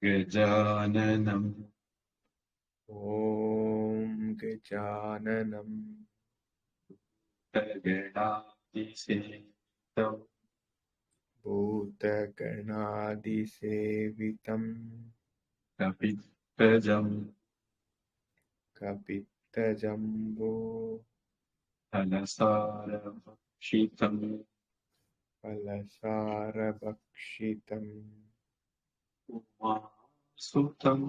गजाननम् ॐ गजाननम् गणातिसेवितम् भूतगणादिसेवितम् कपित्थजम् कपित्थजम्बो फलसारभक्षितम् फलसारभक्षितम् उमासुतम्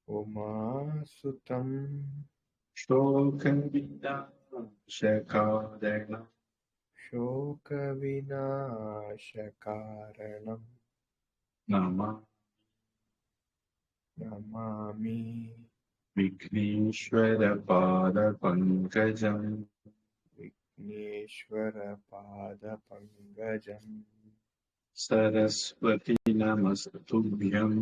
उमासुतम् शोकविनाशकारणम् शोकविनाशकारणम् नमामि विघ्नेश्वरपादपङ्कजम् विघ्नेश्वरपादपङ्कजम् सरस्वती नमस्तुभ्यम्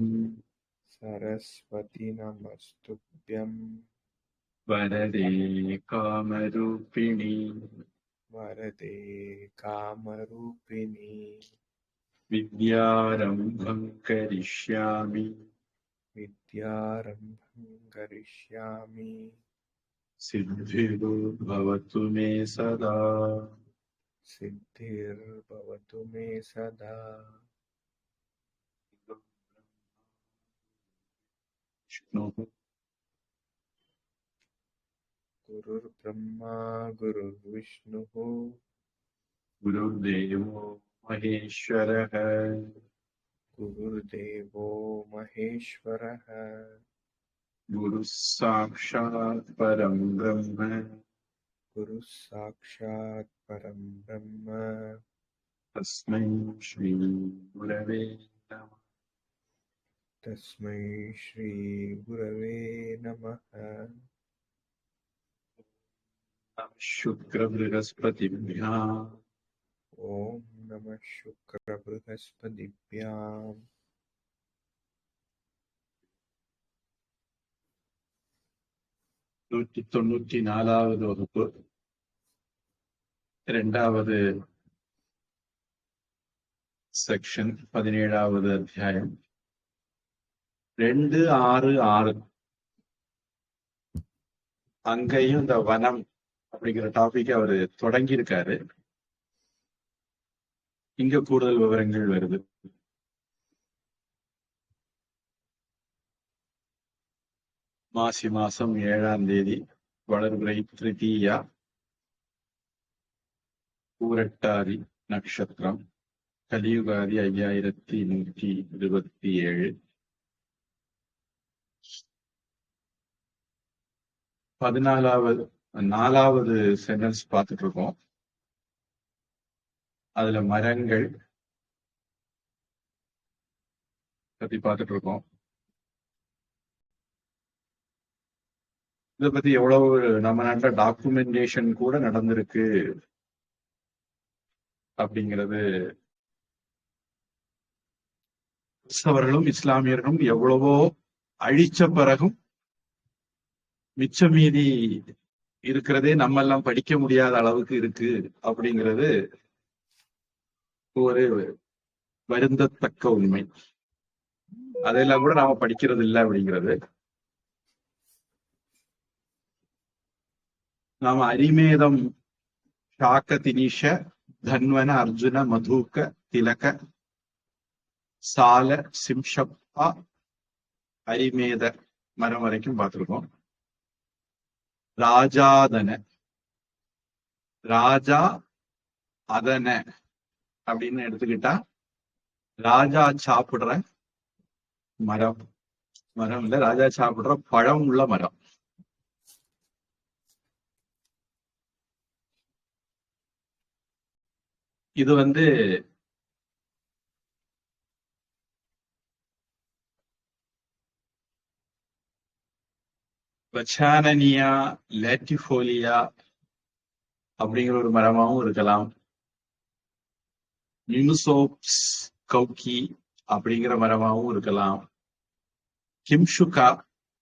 सरस्वती नमस्तुभ्यम् वरदे कामरूपिणि वरदे कामरूपिणि विद्यारम्भं करिष्यामि विद्यारम्भं करिष्यामि सिद्धिर्भवतु मे सदा सिद्धिर्भवतु मे सदा विष्णुः गुरुर्ब्रह्मा गुरुर्विष्णुः गुरुर्देवो महेश्वरः गुरुर्देवो महेश्वरः गुरुः साक्षात् परं ब्रह्म गुरुः साक्षात् परं ब्रह्म तस्मै श्री गुरवे नमः तस्मै श्री गुरवे नमः शुक्रबृहस्पतिभ्याम् ॐ नमः शुक्रबृहस्पतिभ्याम् 194வது வகுப்பு 2வது செக்ஷன் 17வது அத்தியாயம் 266 அங்கேயும் இந்த வனம் அப்படிங்கிற டாபிக் அவரு தொடங்கி இருக்காரு. இங்க கூடுதல் விவரங்கள் வருது. மாசி மாசம் 7ஆம் தேதி வளர்பிறை திருத்தீயா பூரட்டாதி நட்சத்திரம் கலியுகாதி 5127 4வது சென்டென்ஸ் பார்த்துட்டு இருக்கோம். அதுல மரங்கள் பத்தி பார்த்துட்டு இருக்கோம். இதை பத்தி எவ்வளவு நம்ம நாட்டுல டாக்குமெண்டேஷன் கூட நடந்திருக்கு அப்படிங்கிறது கிறிஸ்தவர்களும் இஸ்லாமியர்களும் எவ்வளவோ அழிச்ச பிறகும் மிச்ச மீதி இருக்கிறதே நம்ம எல்லாம் படிக்க முடியாத அளவுக்கு இருக்கு அப்படிங்கிறது ஒரு வருந்தத்தக்க உண்மை. அதெல்லாம் கூட நாம படிக்கிறது இல்லை அப்படிங்கிறது. நாம அரிமேதம் சாக்க தினிஷ தன்வன அர்ஜுன மதூக்க திலக சால சிம்ஷப்பா அரிமேத மரம் வரைக்கும் பார்த்திருக்கோம். ராஜாதன ராஜா அதன அப்படின்னு எடுத்துக்கிட்டா ராஜா சாப்பிடுற மரம் இல்ல, ராஜா சாப்பிடுற பழம் உள்ள மரம். இது வச்சானனியா லேட்டிஃபோலியா அப்படிங்கிற ஒரு மரமாவும் இருக்கலாம். நிமுசோப்ஸ் கௌக்கி அப்படிங்கிற மரமாவும் இருக்கலாம்.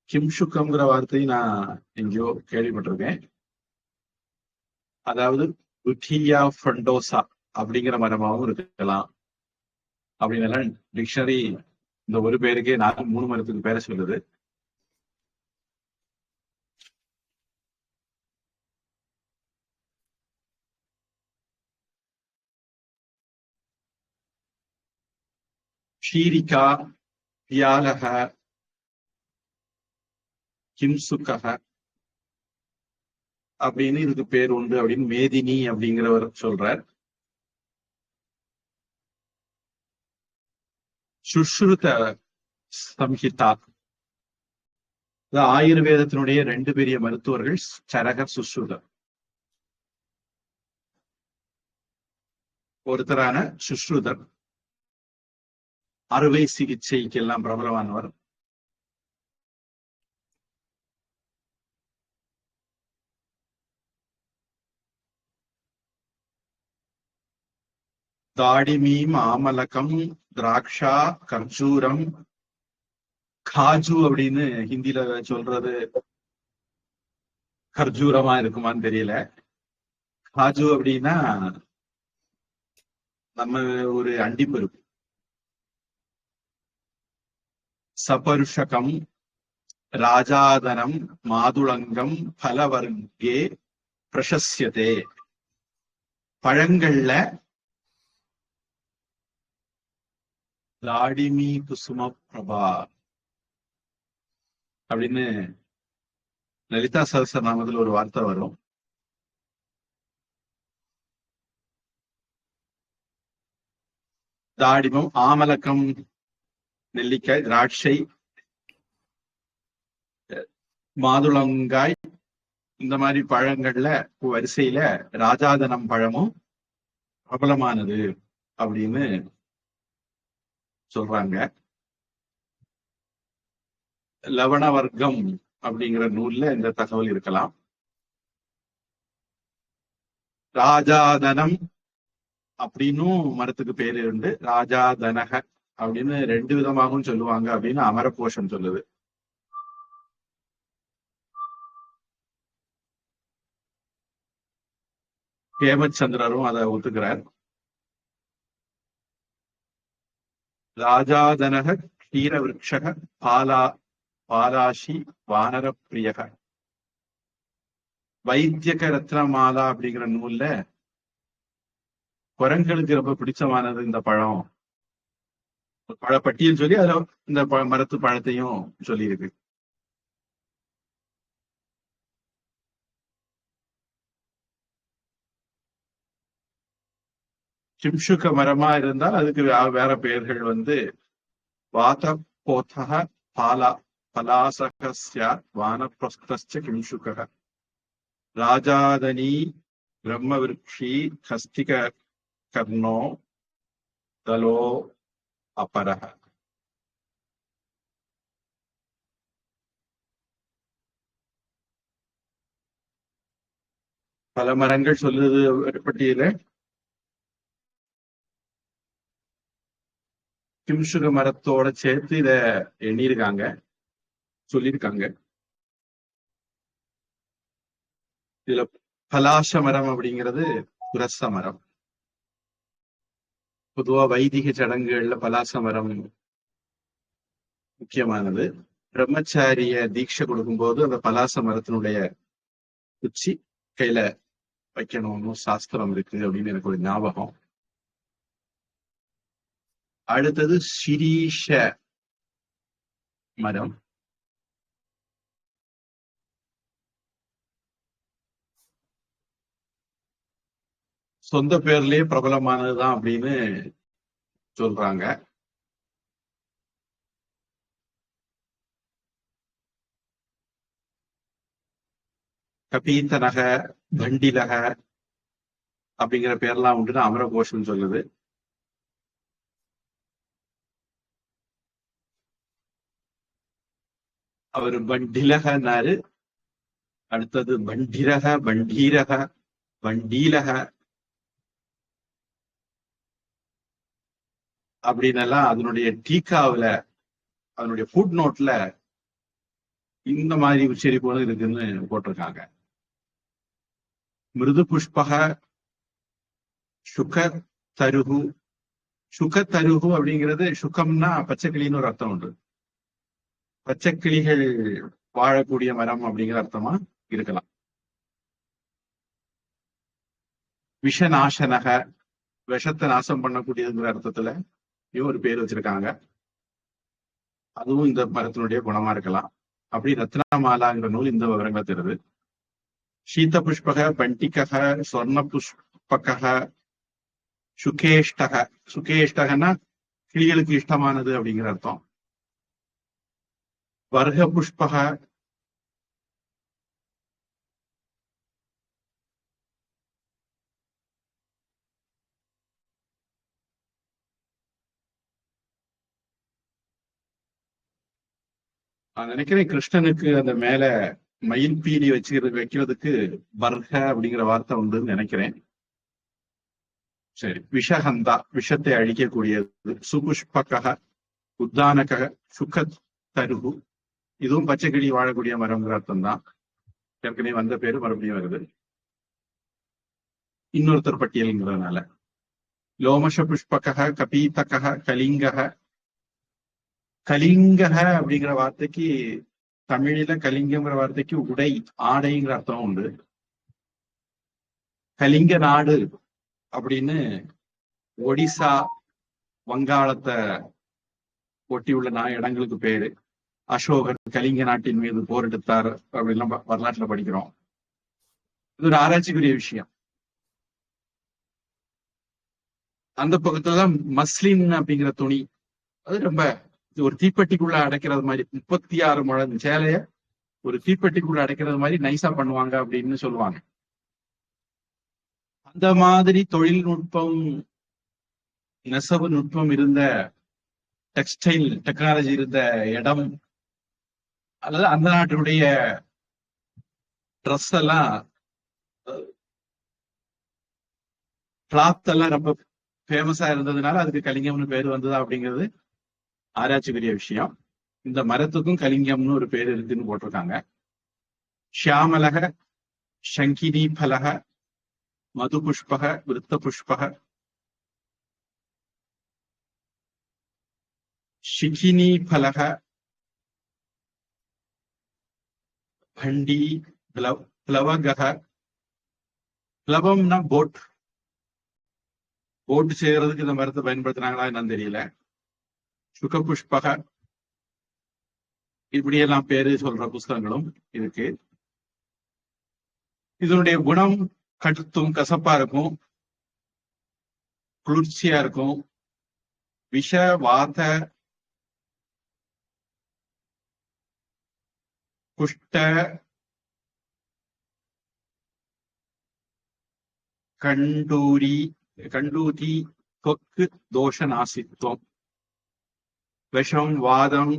கிம்ஷுக்கம்ங்கிற வார்த்தையை நான் எங்கேயோ கேள்விப்பட்டிருக்கேன். அதாவது புட்டியா ஃபண்டோசா அப்படிங்கிற மரமாவும் இருக்கலாம் அப்படின்னு எல்லாம் டிக்ஷனரி இந்த ஒரு பேருக்கே 3 மரத்துக்கு பேரை சொல்லுது. ஷீரிகா, பியாலக, கிம்சுகக அப்படின்னு இதுக்கு பேர் உண்டு அப்படின்னு மேதினி அப்படிங்கிறவர் சொல்றார். சுஷ்ருத சம்ஹிதா, ஆயுர்வேதத்தினுடைய 2 பெரிய மருத்துவர்கள் சரகர், சுஷ்ருதர். ஒருத்தரான சுஷ்ருதர் அறுவை சிகிச்சைக்கெல்லாம் பிரபலமானவர். தாடிமீ, மாமலகம், திராட்சா, கர்ஜூரம், காஜு அப்படின்னு ஹிந்தியில சொல்றது கர்ஜூரமா இருக்குமான்னு தெரியல. காஜு அப்படின்னா நம்ம ஒரு அண்டிப்பருப்பு. சபருஷகம், ராஜாதனம், மாதுளங்கம், பலவர்க்கே பிரசஸ்யதே. பழங்கள்ல தாடிமி குசும பிரபா அப்படின்னு லலிதா சஹஸ்ரநாமத்துல ஒரு வார்த்தை வரும். தாடிமம், ஆமலக்கம், நெல்லிக்காய், திராட்சை, மாதுளங்காய், இந்த மாதிரி பழங்கள்ல வரிசையில ராஜாதனம் பழமும் பிரபலமானது அப்படின்னு சொல்றாங்க. லவண வர்க்கம் அப்படிங்கிற நூல்ல இந்த தகவல் இருக்கலாம். ராஜாதனம் அப்படின்னும் மரத்துக்கு பேரு உண்டு. ராஜாதனக அப்படின்னு 2 விதமாகவும் சொல்லுவாங்க அப்படின்னு அமரகோஷம் சொல்லுது. ஹேமச்சந்திரரும் அதை ஒத்துக்கிறார். ராஜாதனக, க்ஷீரவிருக்ஷக, பாலாஷி, வானர பிரியக. வைத்தியக ரத்னமாலா அப்படிங்கிற நூல்ல குரங்களுக்கு ரொம்ப பிடிச்சமானது இந்த பழம், பழப்பட்டியல் சொல்லி அதுல இந்த மரத்து பழத்தையும் சொல்லி இருக்கு. கிம்சுக மரமா இருந்தால் அதுக்கு வேற பெயர்கள் வந்து வாத போதக, பலாசகஸ்ய, வானப்பிரஸ்தஸ்ச கிம்சுக, ராஜாதனி, பிரம்மவிருக்ஷி, ஹஸ்திக கர்ணோ, தலோ அபரஹ. பல மரங்கள் சொல்லுது பட்டியல. கிம்சுக மரத்தோட சேர்த்து இத எண்ணியிருக்காங்க, சொல்லியிருக்காங்க. இதுல பலாச மரம் அப்படிங்கிறது புரச மரம். பொதுவா வைதிக சடங்குகள்ல பலாச மரம் முக்கியமானது. பிரம்மச்சாரிய தீட்சை கொடுக்கும்போது அந்த பலாச மரத்தினுடைய உச்சி கையில வைக்கணும்னு சாஸ்திரம் இருக்கு அப்படின்னு எனக்கு ஒரு ஞாபகம். அடுத்தது சிரீஷ மரம். சொந்த பேர்லயே பிரபலமானதுதான் அப்படின்னு சொல்றாங்க. கபீத்தனக, பண்டிலக அப்படிங்கிற பேர்லாம் உண்டுன்னு அமரகோஷம் சொல்லுது. அவர் பண்டிலகனாரு. அடுத்தது பண்டிரக, பண்டீரக, வண்டீலக அப்படின்னு அதனுடைய டீக்காவுல, அதனுடைய ஃபுட் நோட்ல இந்த மாதிரி உச்சரிப்புகளும் இருக்குன்னு போட்டிருக்காங்க. மிருது புஷ்பக, சுக தருகு, சுகத்தருகு அப்படிங்கிறது சுகம்னா பச்சைக்கிளின்னு ஒரு அர்த்தம் உண்டு. பச்சைக்கிளிகள் வாழக்கூடிய மரம் அப்படிங்கிற அர்த்தமா இருக்கலாம். விஷநாசனக, விஷத்தை நாசம் பண்ணக்கூடியதுங்கிற அர்த்தத்துல ஒரு பேர் வச்சிருக்காங்க. அதுவும் இந்த மரத்தினுடைய குணமா இருக்கலாம். அப்படி ரத்னமாலாங்கிற நூல் இந்த விவரங்களை தருது. சீத புஷ்பக, பண்டிகக, சொர்ண புஷ்பக, சுகேஷ்டக. சுகேஷ்டகன்னா கிளிகளுக்கு இஷ்டமானது அப்படிங்கிற அர்த்தம். வர்க புஷ்பக, நான் நினைக்கிறேன் கிருஷ்ணனுக்கு அந்த மேல மயில் பீலி வைக்கிறதுக்கு வர்க அப்படிங்கிற வார்த்தை உண்டுன்னு நினைக்கிறேன். சரி. விஷகந்தா, விஷத்தை அழிக்கக்கூடியது. சுபுஷ்பக, உத்தானக, சுக தருகு. இதுவும் பச்சைக்கிளி வாழக்கூடிய மரம்ங்கிற அர்த்தம் தான். ஏற்கனவே வந்த பேரு மறுபடியும் வருது இன்னொருத்தர் பட்டியல்ங்கிறதுனால. லோமஷ புஷ்பக, கபீதக, கலிங்கக. கலிங்கக அப்படிங்கிற வார்த்தைக்கு தமிழில கலிங்கங்கிற வார்த்தைக்கு உடை, ஆடைங்கிற அர்த்தம் உண்டு. கலிங்க நாடு அப்படின்னு ஒடிசா, வங்காளத்தை ஒட்டி உள்ள இடங்களுக்கு பேரு. அசோகர் கலிங்க நாட்டின் மீது போர் எடுத்தார் அப்படின்லாம் வரலாற்றுல படிக்கிறோம். இது ஒரு ஆராய்ச்சிக்குரிய விஷயம். அந்த பக்கத்துலதான் மஸ்லின் அப்படிங்கிற துணி, அது ரொம்ப ஒரு தீப்பெட்டிக்குள்ள அடைக்கிறது மாதிரி, 36 முழம் சேலைய ஒரு தீப்பெட்டிக்குள்ள அடைக்கிறது மாதிரி நைஸா பண்ணுவாங்க அப்படின்னு சொல்லுவாங்க. அந்த மாதிரி தொழில்நுட்பம், நெசவு நுட்பம் இருந்த, டெக்ஸ்டைல் டெக்னாலஜி இருந்த இடம், அல்லது அந்த நாட்டினுடைய ட்ரெஸ் எல்லாம், கிளாத் எல்லாம் ரொம்ப ஃபேமஸா இருந்ததுனால அதுக்கு கலிங்கம்னு பேர் வந்ததா அப்படிங்கிறது ஆராய்ச்சிக்குரிய விஷயம். இந்த மரத்துக்கும் கலிங்கம்னு ஒரு பேர் இருக்குன்னு போட்டிருக்காங்க. ஷியாமலக, சங்கினி பலக, மது புஷ்பக, விருத்த புஷ்பக, ஷிகினி பலக, பண்டி, பிளவகக. பிளவம்னா போட் செய்யறதுக்கு இந்த மரத்தை பயன்படுத்தினாங்களா என்னன்னு தெரியல. சுக புஷ்பக, இப்படியெல்லாம் பேரு சொல்ற புஸ்தகங்களும் இருக்கு. இதனுடைய குணம் கடுத்தும் கசப்பா இருக்கும், குளிர்ச்சியா இருக்கும். விஷ, வாத, குஷ்ட, கண்டூதி, தொக்கு தோஷ நாசித்துவம். விஷம், வாதம்,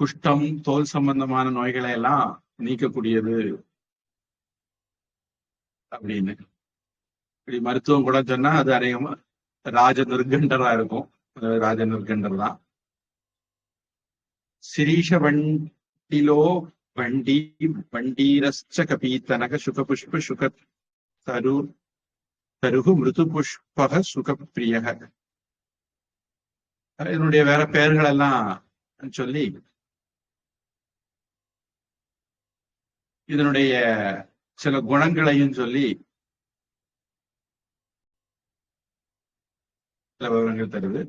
குஷ்டம், தோல் சம்பந்தமான நோய்களை எல்லாம் நீக்கக்கூடியது அப்படின்னு. இப்படி மருத்துவம் கூட சொன்னா அது அநேகமா ராஜ நிர்கண்டரா இருக்கும். ராஜ நிர்கண்டர் தான். சிரீஷ வண்டிலோ வண்டி, வண்டீரஸ்ச கபீத்தனக, சுகபுஷ்ப, சுக தருகு, மிருது புஷ்பக, சுகப்பிரியக. இதனுடைய வேற பெயர்கள் எல்லாம் சொல்லி இதனுடைய சில குணங்களையும் சொல்லி சில விவரங்கள் தருது.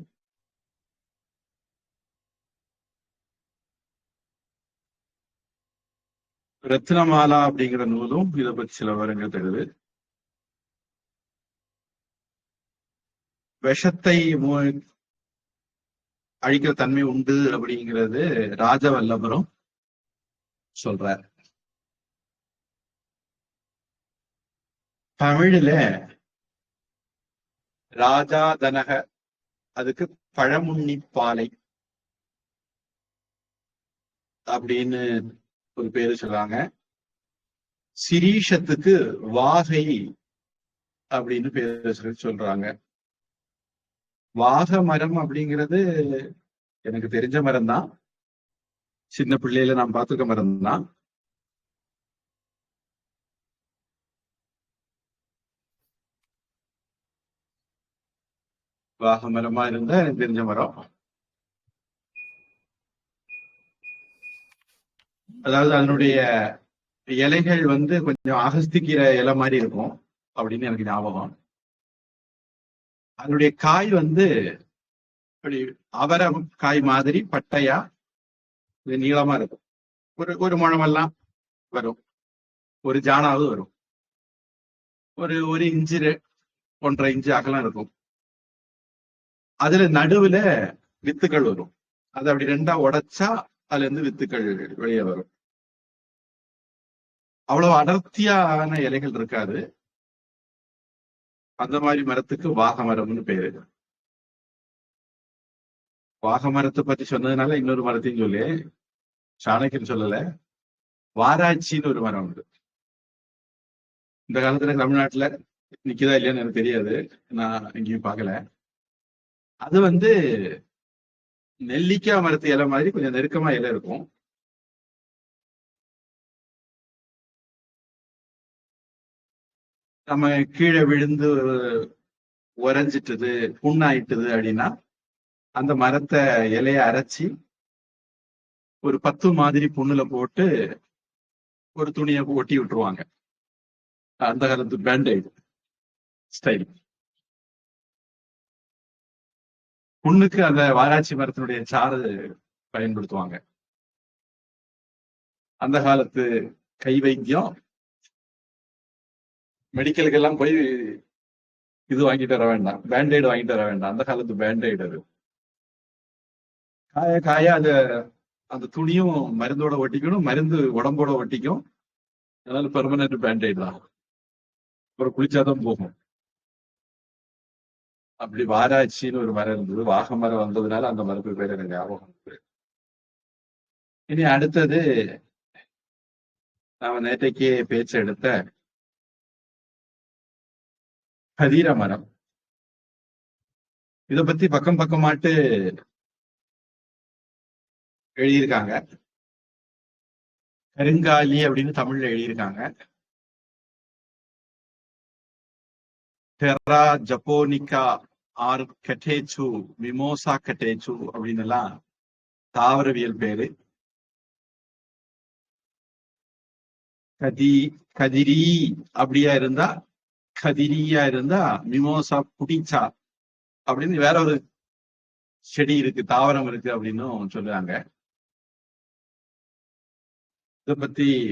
ரத்னமாலா அப்படிங்கிற நூலும் இதை பற்றி சில விவரங்கள் தருது. விஷத்தை அழிக்கிற தன்மை உண்டு அப்படிங்கிறது ராஜவல்லபரும் சொல்றார். தமிழில ராஜாதனக, அதுக்கு பழமுன்னி பாலை அப்படின்னு ஒரு பேரு சொல்றாங்க. சிரீஷத்துக்கு வாகை அப்படின்னு பேரு சொல்றாங்க. வாக மரம் அப்படிங்கிறது எனக்கு தெரிஞ்ச மரம் தான், சின்ன பிள்ளையில நான் பார்த்துக்க மரம் தான். வாக மரமா இருந்தா எனக்கு தெரிஞ்ச மரம். அதாவது அதனுடைய இலைகள் வந்து கொஞ்சம் அகஸ்திக்கீரை இலை மாதிரி இருக்கும் அப்படின்னு எனக்கு ஞாபகம். அதனுடைய காய் வந்து அப்படி அவரை காய் மாதிரி பட்டையா நீளமா இருக்கும். ஒரு முழமெல்லாம் வரும், ஒரு ஜானாவது வரும், ஒரு இன்ச்சு 1.5 இன்ச்சு அகலம் இருக்கும். அதுல நடுவுல வித்துக்கள் வரும். அதை அப்படி 2ஆ உடைச்சா அதுல இருந்து வித்துக்கள் வெளியே வரும். அவ்வளவு அடர்த்தியான இலைகள் இருக்காது. அந்த மாதிரி மரத்துக்கு வாக மரம்னு பேரு. வாக மரத்தை பத்தி சொன்னதுனால இன்னொரு மரத்தையும் சொல்லி, சாணக்கியன் சொல்லல, வாராட்சின்னு ஒரு மரம் உண்டு. இந்த காலத்துல தமிழ்நாட்டுல நிக்குதா இல்லையான்னு எனக்கு தெரியாது, நான் எங்கேயும் பார்க்கல. அது வந்து நெல்லிக்காய் மரத்து இலை மாதிரி கொஞ்சம் நெருக்கமா இலை இருக்கும். நம்ம கீழே விழுந்து உறைஞ்சிட்டுது, புண்ணாயிட்டுது அப்படின்னா அந்த மரத்தை இலைய அரைச்சி ஒரு 10 மாதிரி புண்ணுல போட்டு ஒரு துணியை ஒட்டி விட்டுருவாங்க. அந்த காலத்து பேண்டேட் ஸ்டைல். புண்ணுக்கு அந்த வாராட்சி மரத்தினுடைய சாறு பயன்படுத்துவாங்க. அந்த காலத்து கை வைத்தியம். மெடிக்கலுக்கு எல்லாம் போய் இது வாங்கிட்டு வர வேண்டாம், பேண்டேடு வாங்கிட்டு வர வேண்டாம். அந்த காலத்து பேண்டேடு அது. காய காய அந்த துணியும் மருந்தோட ஒட்டிக்கணும், மருந்து உடம்போட ஒட்டிக்கும். அதனால பெர்மனன்ட் பேண்டேட் தான். அப்புறம் குளிச்சாதான் போகும். அப்படி வாராட்சின்னு ஒரு மரம் இருந்தது. வாக மரம் வந்ததுனால அந்த மரத்துக்கு பேர் எனக்கு ஞாபகம் இருக்கு. இனி அடுத்தது நாம நேற்றைக்கு பேச்சு எடுத்த கதிர மரம். இத பத்தி பக்கம் பக்கமாட்டு எழுதியிருக்காங்க. கருங்காலி அப்படின்னு தமிழ்ல எழுதியிருக்காங்க. டெரா ஜப்போனிகா ஆர் கட்டேச்சு, மிமோசா கட்டேச்சு அப்படின்னு எல்லாம் தாவரவியல் பேரு. கதிரி அப்படியா இருந்தா, கதிரியா இருந்தா மிமோசா புடிச்சா அப்படின்னு வேற ஒரு செடி இருக்கு, தாவரம் இருக்கு அப்படின்னு சொல்லுறாங்க.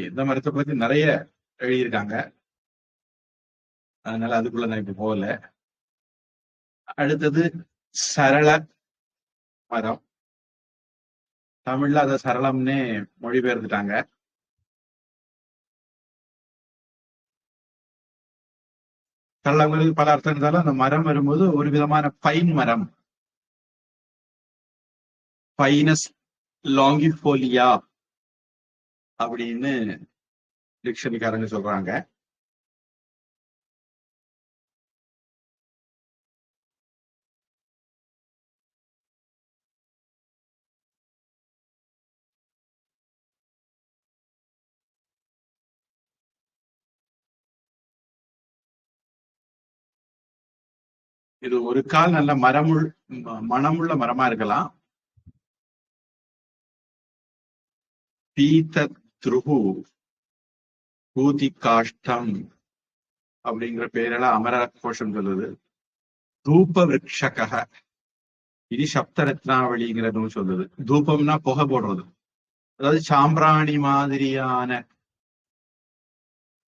இந்த மரத்தை பத்தி நிறைய எழுதியிருக்காங்க. அதனால அதுக்குள்ள நான் இப்ப போகல. அடுத்தது சரள மரம். தமிழ்ல அதை சரளம்னே மொழிபெயர்த்துட்டாங்க. சரளங்களுக்கு பல அர்த்தம் இருந்தாலும் அந்த மரம் வரும்போது ஒரு விதமான பைன் மரம், பைனஸ் லாங்கிஃபோலியா அப்படின்னு டிக்ஷனரிக்காரங்க சொல்றாங்க. இது ஒரு கால் நல்ல மனமுள்ள மரமா இருக்கலாம். பீத துருகு பூதி காஷ்டம் அப்படிங்கிற பேரெல்லாம் அமர கோஷம் சொல்லுது. தூப விரக்ஷக இது சப்த ரத்னாவளிங்கிற நூல் சொல்லுது. தூபம்னா புகை போடுறது, அதாவது சாம்பிராணி மாதிரியான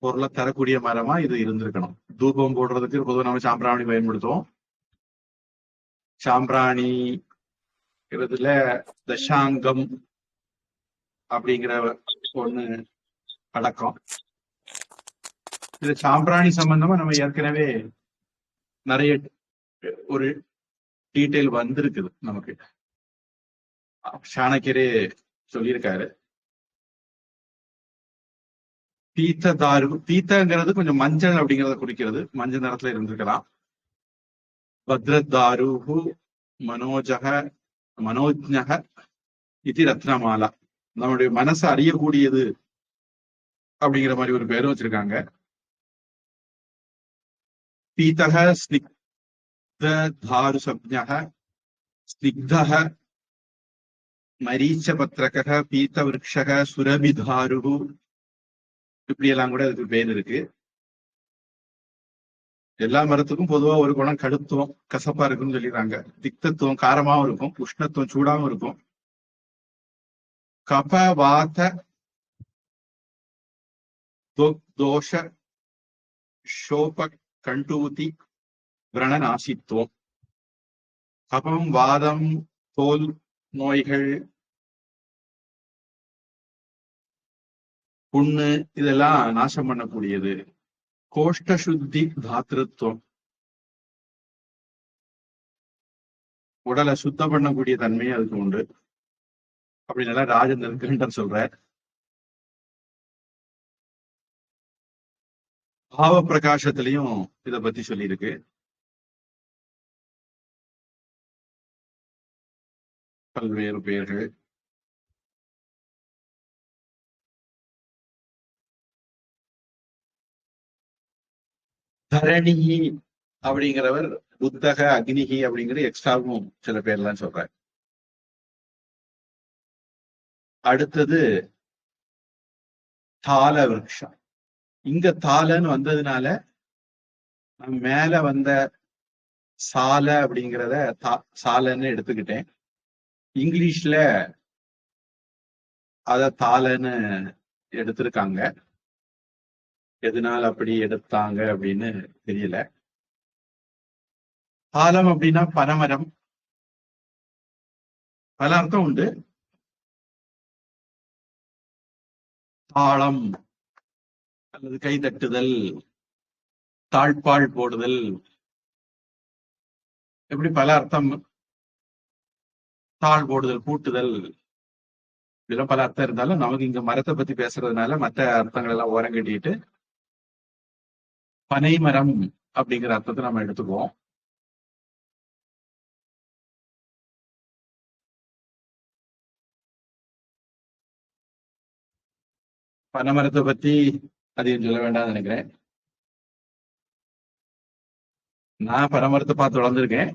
பொருளை தரக்கூடிய மரமா இது இருந்திருக்கணும். தூபம் போடுறதுக்கு பொதுவாக நம்ம சாம்பிராணி பயன்படுத்துவோம். சாம்பிராணி இதுல தசாங்கம் அப்படிங்கிற ஒண்ணு அடக்கம். இது சாம்பிராணி சம்பந்தமா நம்ம ஏற்கனவே நிறைய ஒரு டீட்டெயில் வந்திருக்குது நமக்கு. சாணக்கியரே சொல்லியிருக்காரு. பீத்ததாரு, பீத்தங்கிறது கொஞ்சம் மஞ்சள் அப்படிங்கிறத குறிக்கிறது, மஞ்சள் நிறத்துல இருந்திருக்கலாம். பத்ரதாருஹு மனோஜக மனோஜ்ஞக இது ரத்னமாலா, நம்முடைய மனசை அறியக்கூடியது அப்படிங்கிற மாதிரி ஒரு பேரும் வச்சிருக்காங்க. பீத்தக தாரு சப்ஞக ஸ்னிக்தஹ மரீச்சபத்ரக பீத்த விருட்சக சுரபிதாரு, இப்படி எல்லாம் கூட அதுக்கு பேர் இருக்கு. எல்லா மரத்துக்கும் பொதுவா ஒரு குணம் கடுத்துவம் கசப்பா இருக்குன்னு சொல்லிடுறாங்க. திக்தத்துவம் காரமாவும் இருக்கும், உஷ்ணத்துவம் சூடாவும் இருக்கும். கப வாத தோஷ ஷோப கண்டூதி விரணநாசித்துவம். கபம், வாதம், தோல் நோய்கள், புண்ணு இதெல்லாம் நாசம் பண்ணக்கூடியது. கோஷ்ட சுத்தி தாத்திருத்துவம், உடலை சுத்தம் பண்ணக்கூடிய தன்மையும் அதுக்கு உண்டு அப்படின்னு ராஜேந்திரன் கிருண்டன் சொல்ற. பாவ பிரகாசத்திலையும் இத பத்தி சொல்லியிருக்கு. பல்வேறு பெயர்கள். தரணிகி அப்படிங்கிறவர் புத்தக அக்னிகி அப்படிங்கிற எக்ஸ்ட்ராவும் சில பேர்லாம் சொல்ற. அடுத்தது தால விருட்சம். இங்க தாலன்னு வந்ததுனால மேல வந்த சால அப்படிங்கிறத சாலன்னு எடுத்துக்கிட்டேன். இங்கிலீஷ்ல அத தாலன்னு எடுத்திருக்காங்க. எதனால அப்படி எடுத்தாங்க அப்படின்னு தெரியல. தாளம் அப்படின்னா பனமரம், பல அர்த்தம் உண்டு. தாளம் அல்லது கை தட்டுதல், தாழ்பாள் போடுதல், எப்படி பல அர்த்தம். தாழ் போடுதல், பூட்டுதல், இதெல்லாம் பல அர்த்தம் இருந்தாலும் நமக்கு இங்க மரத்தை பத்தி பேசுறதுனால மற்ற அர்த்தங்கள் எல்லாம் ஓரம் கட்டிட்டு பனை மரம் அப்படிங்கிற அர்த்தத்தை நம்ம எடுத்துக்குவோம். பனைமரத்தை பத்தி அதிகம் சொல்ல வேண்டாம்னு நினைக்கிறேன். நான் பனைமரத்தை பார்த்து வளர்ந்துருக்கேன்.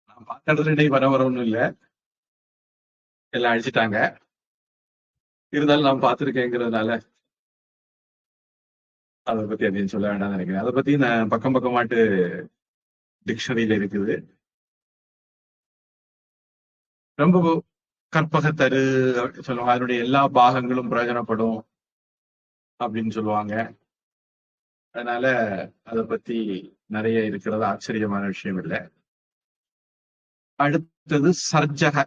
நான் பார்த்த இடத்துல இன்னைக்கு பனைமரம் ஒண்ணும் இல்லை, எல்லாம் அழிச்சிட்டாங்க. இருந்தாலும் நான் பார்த்திருக்கேங்கிறதுனால அதை பத்தி அதிகம் சொல்ல வேண்டாம்னு நினைக்கிறேன். அதை பத்தி நான் பக்கம் பக்கமாட்டு டிக்ஷனரியில இருக்குது. ரொம்ப கற்பகத்தரு சொல்லுவாங்க, அதனுடைய எல்லா பாகங்களும் பிரயோஜனப்படும் அப்படின்னு சொல்லுவாங்க. அதனால அதை பத்தி நிறைய இருக்கிறது ஆச்சரியமான விஷயம் இல்லை. அடுத்தது சர்ஜக.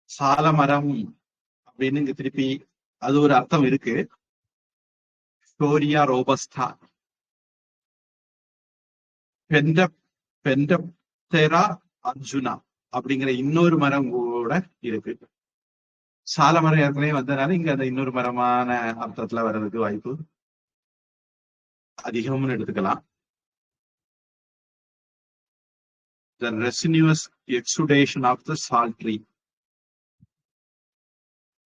சாலமரம் அப்படின்னு இங்க திருப்பி அது ஒரு அர்த்தம் இருக்கு. ஸ்டோரியா ரோபஸ்டா, பெண்டப்டெரா அர்ஜுனா அப்படிங்கிற இன்னொரு மரம் கூட இருக்கு. சாலமரம் ஏற்கனவே வந்ததுனால இங்க அந்த இன்னொரு மரமான அர்த்தத்துல வர்றதுக்கு வாய்ப்பு அதிகம்னு எடுத்துக்கலாம். The resinous exudation of the salt tree.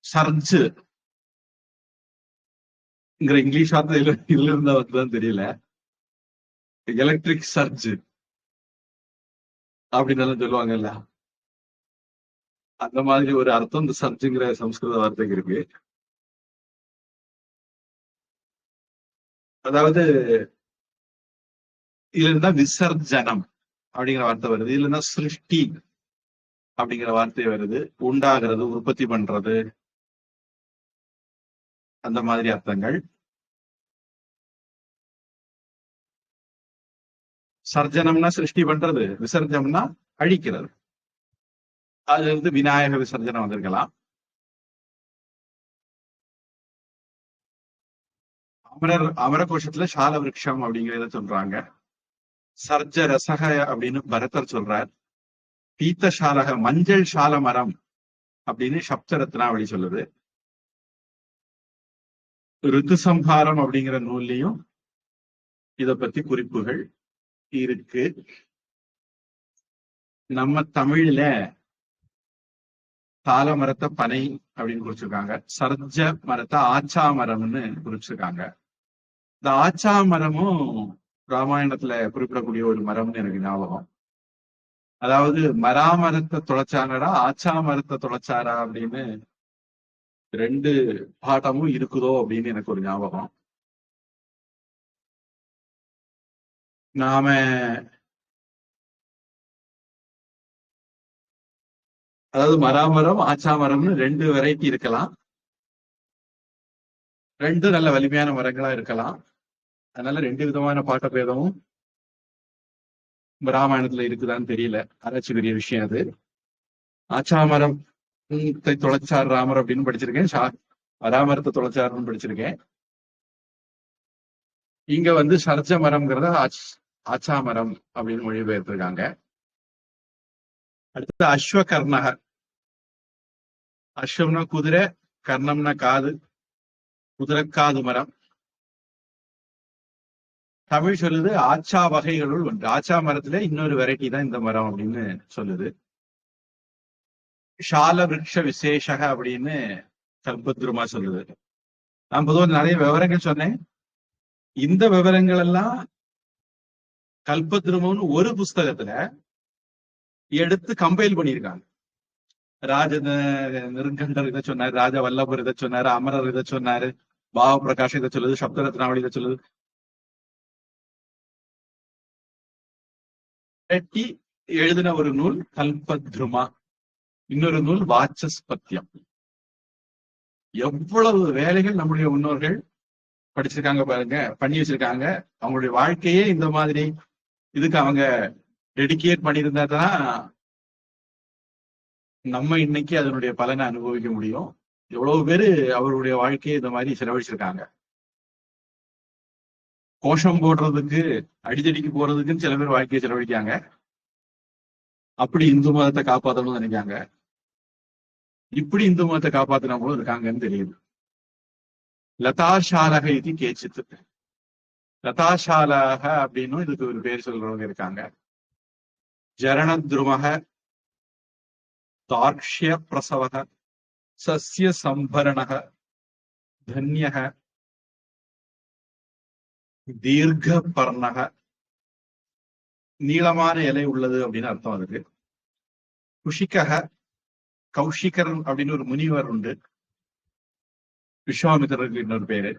Surge English வார்த்தை இதுல இருந்தா வந்துதான் தெரியல. எலக்ட்ரிக் சர்ஜ் அப்படின்னு சொல்லுவாங்கல்ல, அந்த மாதிரி ஒரு அர்த்தம் இந்த சர்ஜுங்கிற சம்ஸ்கிருத வார்த்தைக்கு இருக்கு. அதாவது இதுல இருந்தா விசர்ஜனம் அப்படிங்கிற வார்த்தை வருது. இதுல இருந்தா சிருஷ்டி அப்படிங்கிற வார்த்தை வருது. உண்டாகிறது, உற்பத்தி பண்றது, அந்த மாதிரி அர்த்தங்கள். சர்ஜனம்னா சிருஷ்டி பண்றது, விசர்ஜனம்னா அழிக்கிறது. அதுல இருந்து விநாயக விசர்ஜனம் வந்திருக்கலாம். அமரகோஷத்துல சால விருட்சம் அப்படிங்கிறத சொல்றாங்க. சர்ஜ ரசக அப்படின்னு பரதர் சொல்றார். பீத்தசாலக மஞ்சள் சால மரம் அப்படின்னு சப்தரத்னாவளி சொல்லுது. ரித்து சம்ஹாரம் அப்படிங்கிற நூல்லையும் இத பத்தி குறிப்புகள் இருக்கு. நம்ம தமிழ்ல தால மரத்தை பனை அப்படின்னு குறிச்சிருக்காங்க. சர்ஜ மரத்தை ஆச்சா மரம்னு குறிச்சிருக்காங்க. இந்த ஆச்சா மரமும் ராமாயணத்துல குறிப்பிடக்கூடிய ஒரு மரம்னு எனக்கு ஞாபகம். அதாவது மராமரத்தை தொலைச்சாங்கடா ஆச்சா மரத்தை தொலைச்சாரா அப்படின்னு ரெண்டு பாட்டமும் இருக்குதோ அப்படின்னு எனக்கு ஒரு ஞாபகம். நாம அதாவது மராமரம் ஆச்சா மரம்னு ரெண்டு வெரைட்டி இருக்கலாம். ரெண்டும் நல்ல வலிமையான மரங்களா இருக்கலாம். அதனால ரெண்டு விதமான பாட்ட பேதமும் ராமாயணத்துல இருக்குதான்னு தெரியல. ஆராய்ச்சிக்குரிய விஷயம் அது. ஆச்சா மரம் தொலைச்சார் ராமர் அப்படின்னு படிச்சிருக்கேன். மராமரத்தை தொலைச்சாருன்னு படிச்சிருக்கேன். இங்க வந்து சர்ஜ மரம்ங்கிறத ஆச்சா மரம் அப்படின்னு மொழிபெயர்த்திருக்காங்க. அடுத்தது அஸ்வகர்ணக. அஸ்வம்னா குதிரை, கர்ணம்னா காது, குதிரைக்காது மரம். தமிழ் சொல்லுது ஆச்சா வகைகளுள் ஒன்று. ஆச்சா மரத்துல இன்னொரு வெரைட்டி தான் இந்த மரம் அப்படின்னு சொல்லுது. ஷால விருட்ச விசேஷக அப்படின்னு கல்பத்ருமா சொல்லுது. நான் பொதுவாக நிறைய விவரங்கள் சொன்னேன். இந்த விவரங்கள் எல்லாம் கல்பத்ருமன்னு ஒரு புஸ்தகத்துல எடுத்து கம்பைல் பண்ணியிருக்காங்க. ராஜ நெருங்கண்டர் இதை சொன்னாரு, ராஜ வல்லபர் இதை சொன்னாரு, அமரர் இதை சொன்னாரு, பாவ பிரகாஷ் இதை சொல்லுது, சப்தரத்னாவளி இதை சொல்லுது. எழுதின ஒரு நூல் கல்பத்ருமா, இன்னொரு நூல் வாச்சஸ்பத்தியம். எவ்வளவு வேலைகள் நம்முடைய முன்னோர்கள் படிச்சிருக்காங்க பாருங்க, பண்ணி வச்சிருக்காங்க. அவங்களுடைய வாழ்க்கையே இந்த மாதிரி இதுக்கு அவங்க டெடிகேட் பண்ணியிருந்தாதான் நம்ம இன்னைக்கு அதனுடைய பலனை அனுபவிக்க முடியும். எவ்வளவு பேரு அவருடைய வாழ்க்கையை இந்த மாதிரி செலவழிச்சிருக்காங்க. கோஷம் போடுறதுக்கு, அடிதடிக்கு போறதுக்குன்னு சில பேர் வாழ்க்கையை செலவழிக்காங்க. அப்படி இந்து மதத்தை காப்பாற்றணும்னு நினைக்காங்க. இப்படி இந்து மதத்தை காப்பாத்தினவங்களும் இருக்காங்கன்னு தெரியுது. லதாஷாலக இது கேச்சித்து. லதாஷாலக அப்படின்னு இதுக்கு ஒரு பேர் சொல்றவங்க இருக்காங்க. ஜரணத்ருமக, தார்க்ஷ்ய பிரசவக, சஸ்ய சம்பரணக, தன்யக, தீர்க்க பர்ணக. நீளமான இலை உள்ளது அப்படின்னு அர்த்தம் அதுக்கு. குஷிக்கக, கௌஷிகர் அப்படின்னு ஒரு முனிவர் உண்டு, விஸ்வாமித்திரருக்கு இன்னொரு பேரு.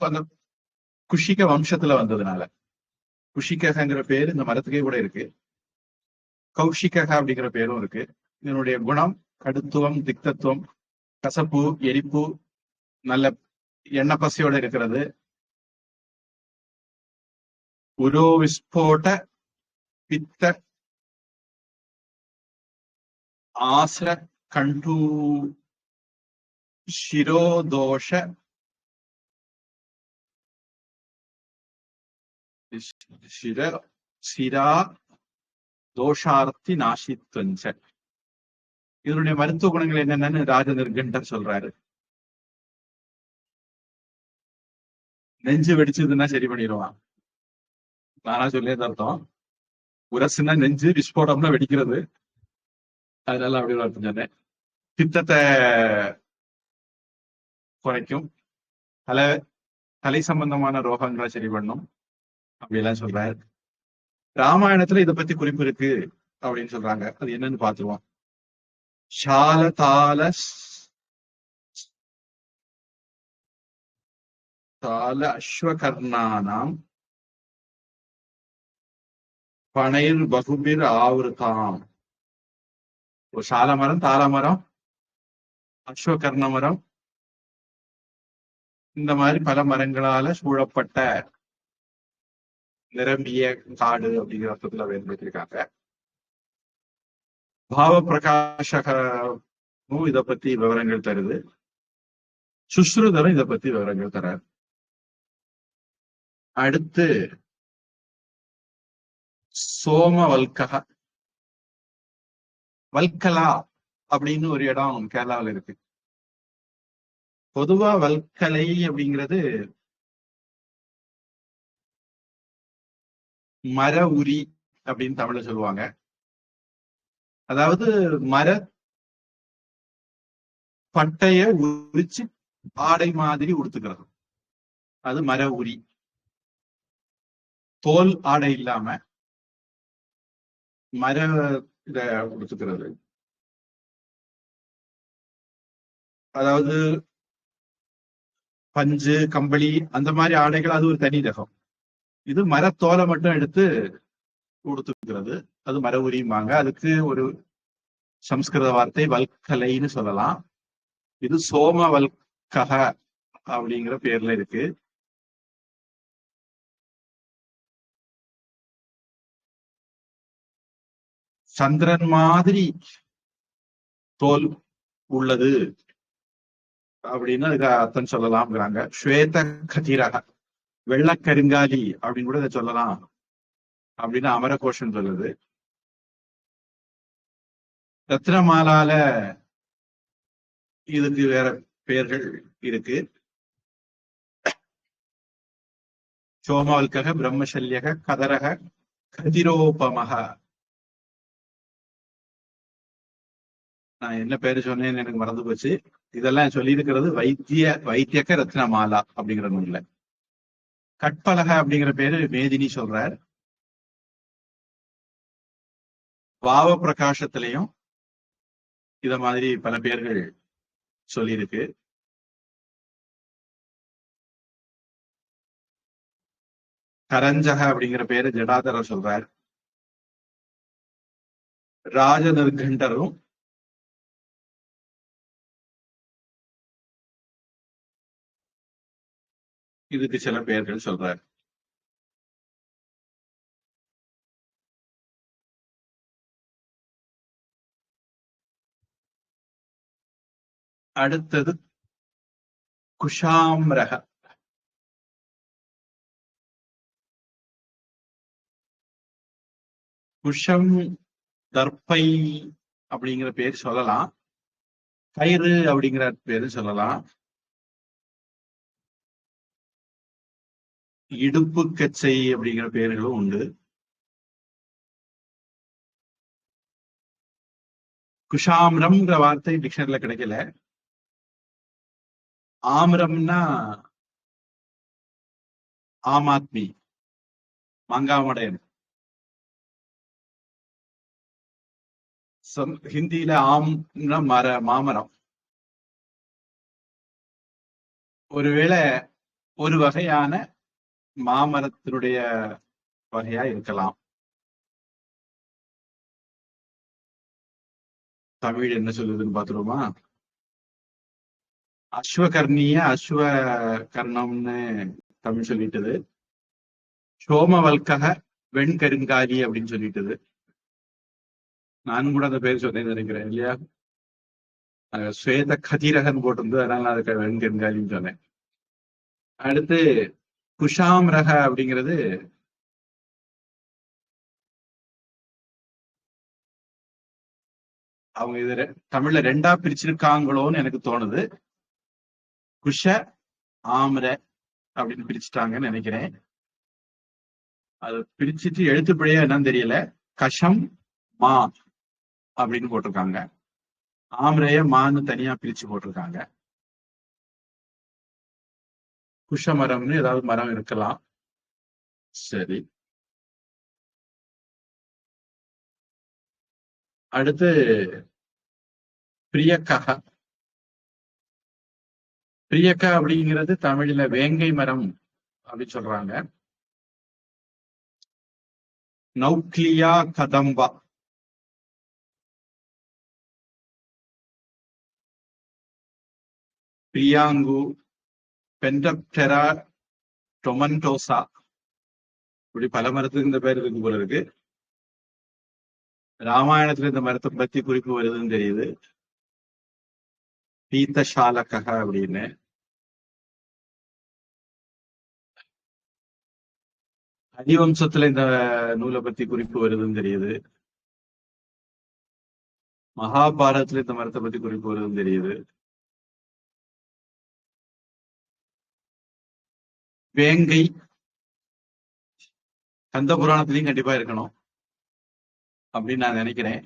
அந்த குஷிக வம்சத்துல வந்ததுனால குஷிகங்கிற பேரு இந்த மரத்துக்கே கூட இருக்கு. கௌஷிக அப்படிங்கிற பேரும் இருக்கு. இதனுடைய குணம் கடுத்துவம், திக்தத்துவம், கசப்பு, எரிப்பு, நல்ல எண்ணெய் பசையோட இருக்கிறது. உரோ விஸ்போட பித்த ஆசிர கண்டு சிரோதோஷ சிரா தோஷார்த்தி நாசித்வஞ்ச. இதனுடைய மருத்துவ குணங்கள் என்னென்னு ராஜ நிர்கண்டர் சொல்றாரு. நெஞ்சு வெடிச்சதுன்னா சரி பண்ணிடுவான். நானா சொல்லியது அர்த்தம். உரசுனா நெஞ்சு, விஸ்போடம்னா வெடிக்கிறது. அதனால அப்படி அர்த்தம் சொன்னேன். பித்தத்தை குறைக்கும், தலை சம்பந்தமான ரோகங்களை சரி பண்ணும் அப்படிலாம் சொல்றாரு. ராமாயணத்துல இதை பத்தி குறிப்பு இருக்கு அப்படின்னு சொல்றாங்க. அது என்னன்னு பாத்துருவோம். ஷாலதால தால அஸ்வகர்ணானாம் பனைர் பகுபிர் ஆவருதாம். ஒரு சால மரம், தாள மரம், அஸ்வகர்ண மரம், இந்த மாதிரி பல மரங்களால சூழப்பட்ட நிரம்பிய காடு அப்படிங்கிற அர்த்தத்துல பயன்படுத்தியிருக்காங்க. பாவ பிரகாஷமும் இதை பத்தி விவரங்கள் தருது. சுஸ்ருதரும் இதை பத்தி விவரங்கள் தராரு. அடுத்து சோமவல்கக. வல்கலா அப்படின்னு ஒரு இடம் கேரளாவில் இருக்கு. பொதுவா வல்கலை அப்படிங்கிறது மர உரி அப்படின்னு தமிழ்ல சொல்லுவாங்க. அதாவது மர பட்டைய உரிச்சு ஆடை மாதிரி உடுத்துக்கிறது. அது மர உரி. தோல் ஆடை இல்லாம மர இத உடுத்துக்கிறது. அதாவது பஞ்சு, கம்பளி அந்த மாதிரி ஆடைகள் அது ஒரு தனி ரகம். இது மரத்தோலை மட்டும் எடுத்து உடுத்துக்கிறது, அது மர உரியுமாங்க. அதுக்கு ஒரு சம்ஸ்கிருத வார்த்தை வல்கலைன்னு சொல்லலாம். இது சோம வல்கக அப்படிங்கிற பேர்ல இருக்கு. சந்திரன் மாதிரி தோல் உள்ளது அப்படின்னு அதுக்கு அர்த்தம் சொல்லலாம்ங்கிறாங்க. ஸ்வேத கதிரக, வெள்ளக்கருங்காலி அப்படின்னு கூட இதை சொல்லலாம் அப்படின்னு அமரகோஷன் சொல்லுது. ரத்னமாலால இதுக்கு வேற பெயர்கள் இருக்கு. சோமவல்கக, பிரம்மசல்யக, கதரக, கதிரோபமக. நான் என்ன பேரு சொன்னேன்னு எனக்கு மறந்து போச்சு. இதெல்லாம் சொல்லி இருக்கிறது வைத்தியக ரத்னமாலா அப்படிங்கிற நூல்ல. கட்பலக அப்படிங்கிற பேரு மேதினி சொல்றார். பாவ பிரகாசத்திலையும் இத மாதிரி பல பேர்கள் சொல்லியிருக்கு. கரஞ்சக அப்படிங்கிற பேரு ஜடாதரர் சொல்றார். ராஜ நிர்கண்டரும் இதுக்கு சில பெயர்கள் சொல்றார். அடுத்தது குஷாம்ரக. குஷம் தர்பை அப்படிங்கிற பேர் சொல்லலாம், கயிறு அப்படிங்கிற பேரு சொல்லலாம். இடுப்பு கச்சை அப்படிங்கிற பேர்களும் உண்டு. குஷாம்ரம்ங்கிற வார்த்தை டிக்ஷனரியில கிடைக்கல. ஆம்ரம்னா ஆம் ஆத்மி, மாங்காமடையன். ஹிந்தியில ஆம்னா மாமரம். ஒருவேளை ஒரு வகையான மாமரத்தினுடைய வகையா இருக்கலாம். தமிழ் என்ன சொல்லுதுன்னு பாத்துருவோமா? அஸ்வகர்ணிய அஸ்வ கர்ணம்னு தமிழ் சொல்லிட்டது. சோமவல்கக வெண்கருங்காலி அப்படின்னு சொல்லிட்டது. நானும் கூட அந்த பேர் சொன்னேன்னு நினைக்கிறேன் இல்லையா? ஸ்வேத கதிரகன் போட்டிருந்து, அதனால அதுக்கு வெண்கருங்காலின்னு சொன்னேன். அடுத்து குஷாம் ரக அப்படிங்கிறது அவங்க இது தமிழ்ல ரெண்டா பிரிச்சிருக்காங்களோன்னு எனக்கு தோணுது. குஷ ஆம்ர அப்படின்னு பிரிச்சுட்டாங்கன்னு நினைக்கிறேன். அது பிரிச்சுட்டு எழுத்துப்பிழையா என்னன்னு தெரியல. கஷம் மா அப்படின்னு போட்டிருக்காங்க. ஆம்ரைய மான்னு தனியா பிரிச்சு போட்டிருக்காங்க. குஷமரம்னு ஏதாவது மரம் இருக்கலாம். சரி, அடுத்து பிரியக்கக. பிரியக்கா அப்படிங்கிறது தமிழ்ல வேங்கை மரம் அப்படின்னு சொல்றாங்க. நௌக்லியா கதம்பா, பிரியாங்கு, பென்டப்டெரா டொமன்டோசா, இப்படி பல மரத்துக்கு இந்த பேர் இருக்கு போல இருக்கு. ராமாயணத்துல இந்த மரத்தை பத்தி குறிப்பு வருதுன்னு தெரியுது. பீத்தசாலக அப்படின்னு. ஹரிவம்சத்துல இந்த நூலை பத்தி குறிப்பு வருதுன்னு தெரியுது. மகாபாரதத்துல இந்த மரத்தை பத்தி குறிப்பு வருதுன்னு தெரியுது. வேங்கை கந்த புராணத்திலையும் கண்டிப்பா இருக்கணும் அப்படின்னு நான் நினைக்கிறேன்.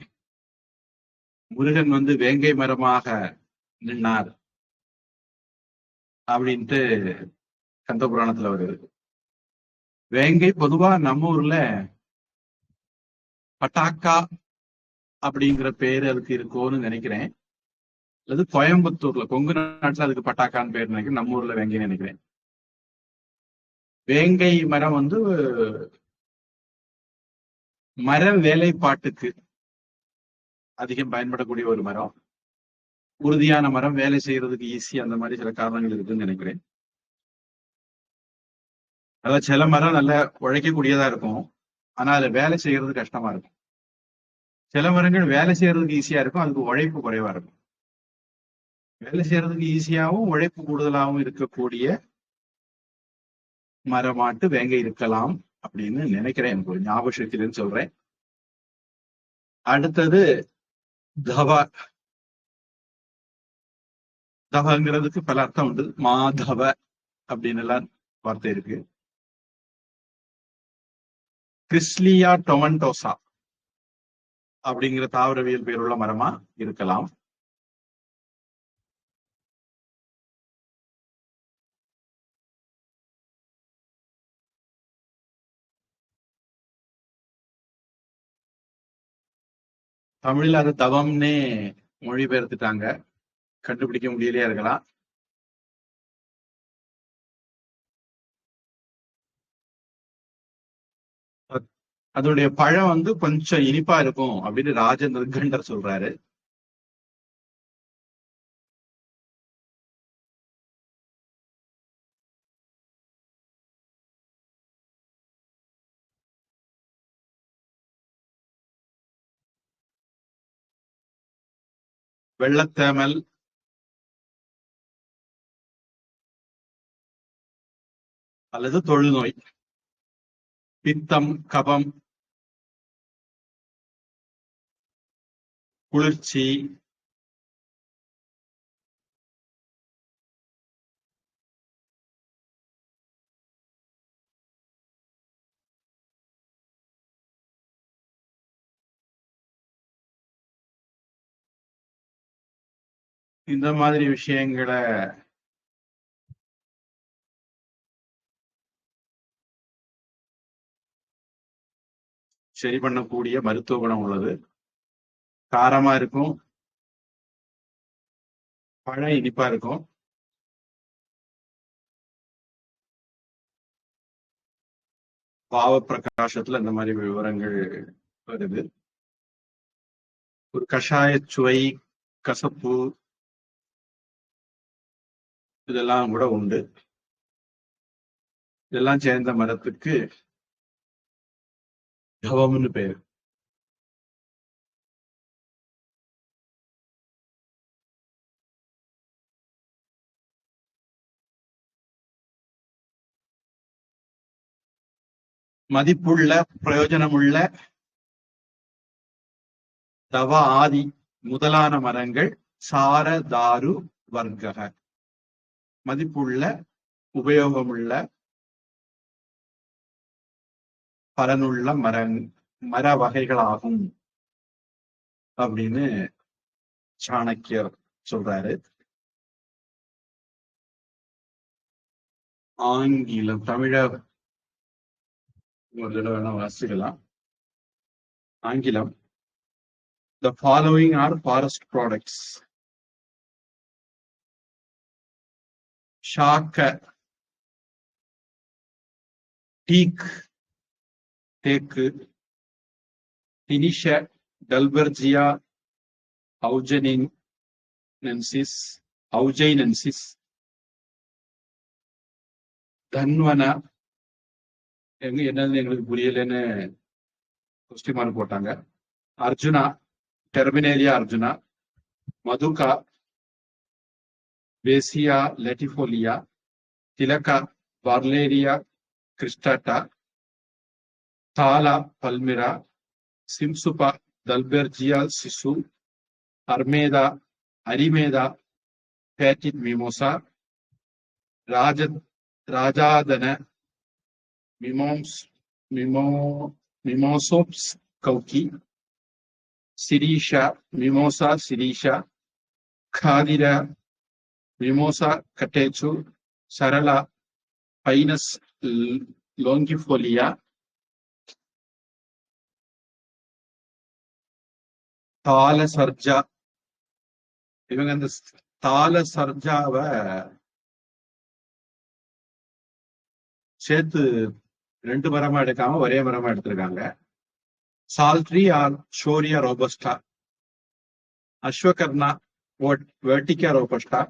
முருகன் வேங்கை மரமாக நின்னார் அப்படின்ட்டு கந்த புராணத்துல வருது. வேங்கை பொதுவா நம்ம ஊர்ல பட்டாக்கா அப்படிங்கிற பேரு அதுக்கு இருக்கும்னு நினைக்கிறேன். அல்லது கோயம்புத்தூர்ல கொங்கு நாட்டுல அதுக்கு பட்டாக்கான்னு பேர் நினைக்கிறேன். நம்ம ஊர்ல வேங்கைன்னு நினைக்கிறேன். வேங்கை மரம் வந்து மர வேலைப்பாட்டுக்கு அதிகம் பயன்படக்கூடிய ஒரு மரம். உறுதியான மரம், வேலை செய்யறதுக்கு ஈஸி, அந்த மாதிரி சில காரணங்கள் இருக்குன்னு நினைக்கிறேன். அதாவது சில மரம் நல்ல உழைக்கக்கூடியதா இருக்கும், ஆனா அதுல வேலை செய்யறது கஷ்டமா இருக்கும். சில மரங்கள் வேலை செய்யறதுக்கு ஈஸியா இருக்கும், அதுக்கு உழைப்பு குறைவா இருக்கும். வேலை செய்யறதுக்கு ஈஸியாகவும் உழைப்பு கூடுதலாகவும் இருக்கக்கூடிய மரமாட்டு வேங்கை இருக்கலாம் அப்படின்னு நினைக்கிறேன். எனக்கு ஒரு ஞாபக சக்தியிலன்னு சொல்றேன். அடுத்தது தவ. தவங்கிறதுக்கு பல அர்த்தம் உண்டு. மாதவ அப்படின்னு எல்லாம் வார்த்தை இருக்கு. கிறிஸ்லியா டொமண்டோசா அப்படிங்கிற தாவரவியல் பேருள்ள மரமா இருக்கலாம். தமிழ்ல அது தவம்னே மொழிபெயர்த்துட்டாங்க, கண்டுபிடிக்க முடியலையா இருக்கலாம். அதனுடைய பழம் வந்து கொஞ்சம் இனிப்பா இருக்கும் அப்படின்னு ராஜேந்திர கண்டர் சொல்றாரு. வெள்ளத்தேமல், அல்லது தொழுநோய், பித்தம், கபம், குளிர்ச்சி, இந்த மாதிரி விஷயங்களை சரி பண்ணக்கூடிய மருத்துவ குணம் உள்ளது. காரமா இருக்கும், பழம் இனிப்பா இருக்கும். பாவ பிரகாசத்துல இந்த மாதிரி விவரங்கள் வருது. ஒரு கஷாய சுவை, கசப்பு, இதெல்லாம் கூட உண்டு. இதெல்லாம் சேர்ந்த மரத்துக்கு தவம்னு பேரு. மதிப்புள்ள, பிரயோஜனமுள்ள தவ ஆதி முதலான மரங்கள் சார தாரு வர்க்கக. மதிப்புள்ள, உபயோகமுள்ள, பலனுள்ள மர வகைகளாகும் அப்படின்னு சாணக்கியர் சொல்றாரு. ஆங்கிலம், தமிழ ஒரு தடவை வேணா வாசிக்கலாம். ஆங்கிலம். The following are forest products: ஷாக்க, டீக், தேக்கு, டினிஷ, டல்பர்ஜியா, அவுஜைனன்சிஸ், தன்வன. என்னன்னு எங்களுக்கு புரியலன்னு கொஸ்டின் மார்க் போட்டாங்க. அர்ஜுனா, டெர்மினேலியா அர்ஜுனா, மதுகா, பேசியா லெட்டிஃபோலியா, திலகா, பார்லேரியா கிறிஸ்டாட்டா, தாலா பல்மிரா, சிம்சுபா, தல்பெர்ஜியா சிசு, அரிமேதா, பேட்டிட் மிமோசா, ராஜாதன, மிமோசோப்ஸ் கௌகி, சிரீஷா, மிமோசா சிரீஷா, காதிரா, மிமோசா கட்டேச்சு, சரளா, பைனஸ் லோங்கிஃபோலியா, தால சர்ஜா. இவங்க அந்த தால சர்ஜாவை சேர்த்து 2 மரமா எடுக்காம ஒரே மரமா எடுத்திருக்காங்க. சால்ட்ரி ஆர் ஷோரியா ரோபஸ்டா, அஸ்வகர்ணா வெர்டிகா ரோபஸ்டா,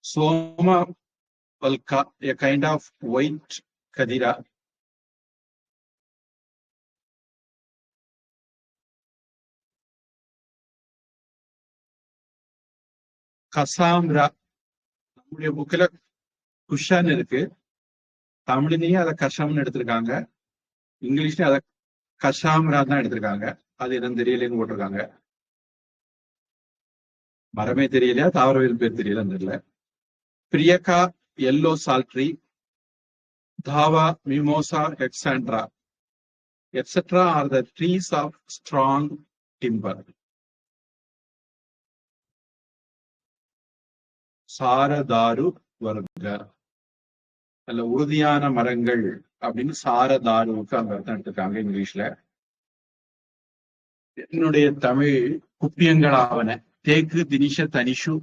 சோமா வல்கா a kind of white kadira, கசாம்ரா. நம்முடைய புக்கில குஷான் இருக்கு, தமிழ்லயும் அதை கஷம்னு எடுத்திருக்காங்க, இங்கிலீஷ்லயும் அதை கஷாம்ரா தான் எடுத்திருக்காங்க. அது என்னன்னு தெரியலன்னு போட்டிருக்காங்க. மரமே தெரியலையா தாவரவியல் பேர் தெரியலன்னு தெரியல. பிரியக்கா எல்லோ சால்ட்ரி, தாவா Mimosa hexandra etcetera are the trees of strong timber. சாரதாரு வர்க்க, அல்ல உறுதியான மரங்கள் அப்படின்னு சாரதாருவுக்கு அந்த அர்த்தம் எடுத்திருக்காங்க இங்கிலீஷ்ல. என்னுடைய தமிழ் குப்பியங்களாவன தேக்கு தினிஷ தனிஷு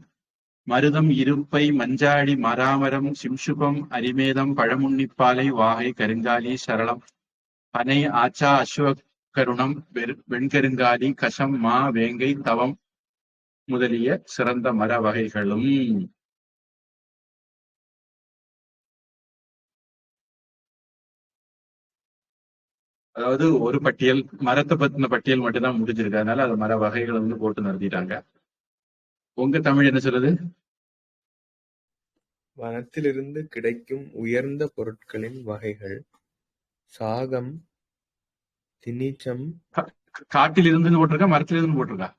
மருதம் இருப்பை மஞ்சாடி மராமரம் சிம்சுபம் அரிமேதம் பழமுன்னிப்பாலை வாகை கருங்காலி சரளம் பனை ஆச்சா அஸ்வகருணம் வெண்கருங்காலி கசம் மா வேங்கை தவம் முதலிய சிறந்த மர வகைகளும். அதாவது ஒரு பட்டியல், மரத்தை பத்தின பட்டியல் மட்டும்தான் முடிஞ்சிருக்கு, அதனால அது மர வகைகளை வந்து போட்டு நடத்திட்டாங்க. உங்க தமிழ் என்ன சொல்லுது? வனத்திலிருந்து கிடைக்கும் உயர்ந்த பொருட்களின் வகைகள் சாகம், தினிச்சம். காட்டில் இருந்து போட்டிருக்கா மரத்திலிருந்து போட்டிருக்கா?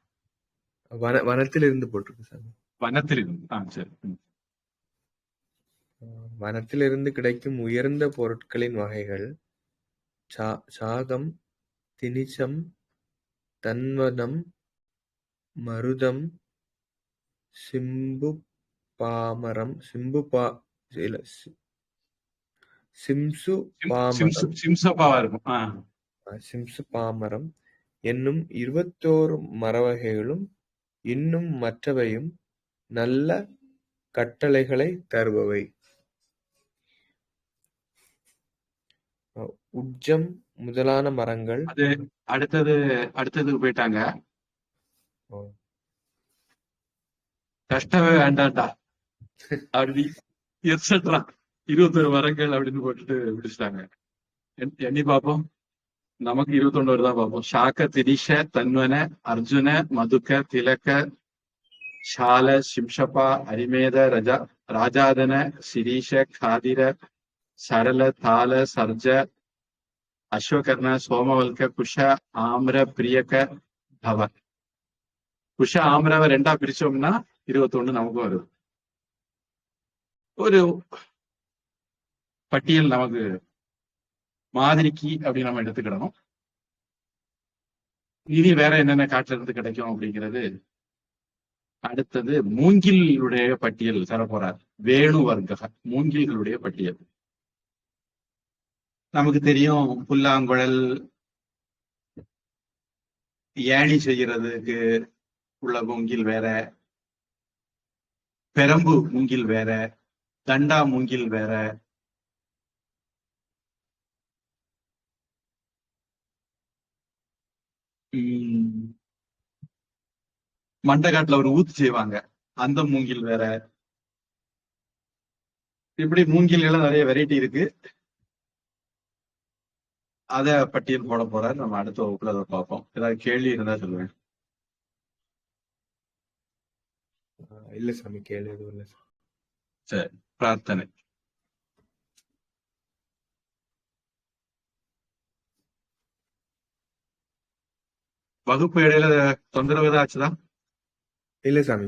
வனத்திலிருந்து போட்டிருக்கு சாமி. வனத்திலிருந்து. சரி. வனத்திலிருந்து கிடைக்கும் உயர்ந்த பொருட்களின் வகைகள் சாகம், தினிச்சம், தன்வனம், மருதம், சிம்சு பாமரம் என்னும் 21 மரவகைகளும் இன்னும் மற்றவையும் நல்ல கட்டளைகளை தருபவை. உஜ்ஜம் முதலான மரங்கள். அது அடுத்தது போயிட்டாங்க. கஷ்டமே வேண்டாண்டா அப்படி எட்ஸெட்ரா 21 மரங்கள் அப்படின்னு போட்டுட்டு பிடிச்சிட்டாங்க. எண்ணி பார்ப்போம், நமக்கு 21 தான் பார்ப்போம். ஷாக்க திரிஷ தன்வன அர்ஜுன மதுக்க திலக்க ஷால சிம்ஷபா அரிமேத ராஜாதன சிரீஷ காதிர சரள தால சர்ஜ அஸ்வகர்ண சோமவல்க குஷ ஆம்ர பிரியக பவ. குஷ ஆம்ரவை 2ஆ பிரிச்சோம்னா 21 நமக்கு வருது. ஒரு பட்டியல் நமக்கு மாதிரிக்கு அப்படின்னு நம்ம எடுத்துக்கிடணும். இனி வேற என்னென்ன காட்டுல இருந்து கிடைக்கும் அப்படிங்கிறது அடுத்தது. மூங்கிலுடைய பட்டியல் தரப்போறார் வேணு வர்க்க மூங்கில்களுடைய பட்டியல். நமக்கு தெரியும், புல்லாங்குழல் ஏணி செய்யறதுக்கு உள்ள மூங்கில் வேற, பெரம்பு மூங்கில் வேற, தண்டா மூங்கில் வேற, மண்டகாட்டுல ஒரு ஊத்து செய்வாங்க அந்த மூங்கில் வேற. இப்படி மூங்கில்கள் நிறைய வெரைட்டி இருக்கு. அத பட்டியல் போட போறாரு. நம்ம அடுத்த வகுப்புல அதை பார்ப்போம். ஏதாவது கேள்வி இருந்தா சொல்லுவேன். இல்ல சாமி, கேள்வி எதுவும் இல்ல. சரி, பிரார்த்தனை. வகுப்பு இடையில தொந்தரவு ஏதாச்சுதான்? இல்ல சாமி.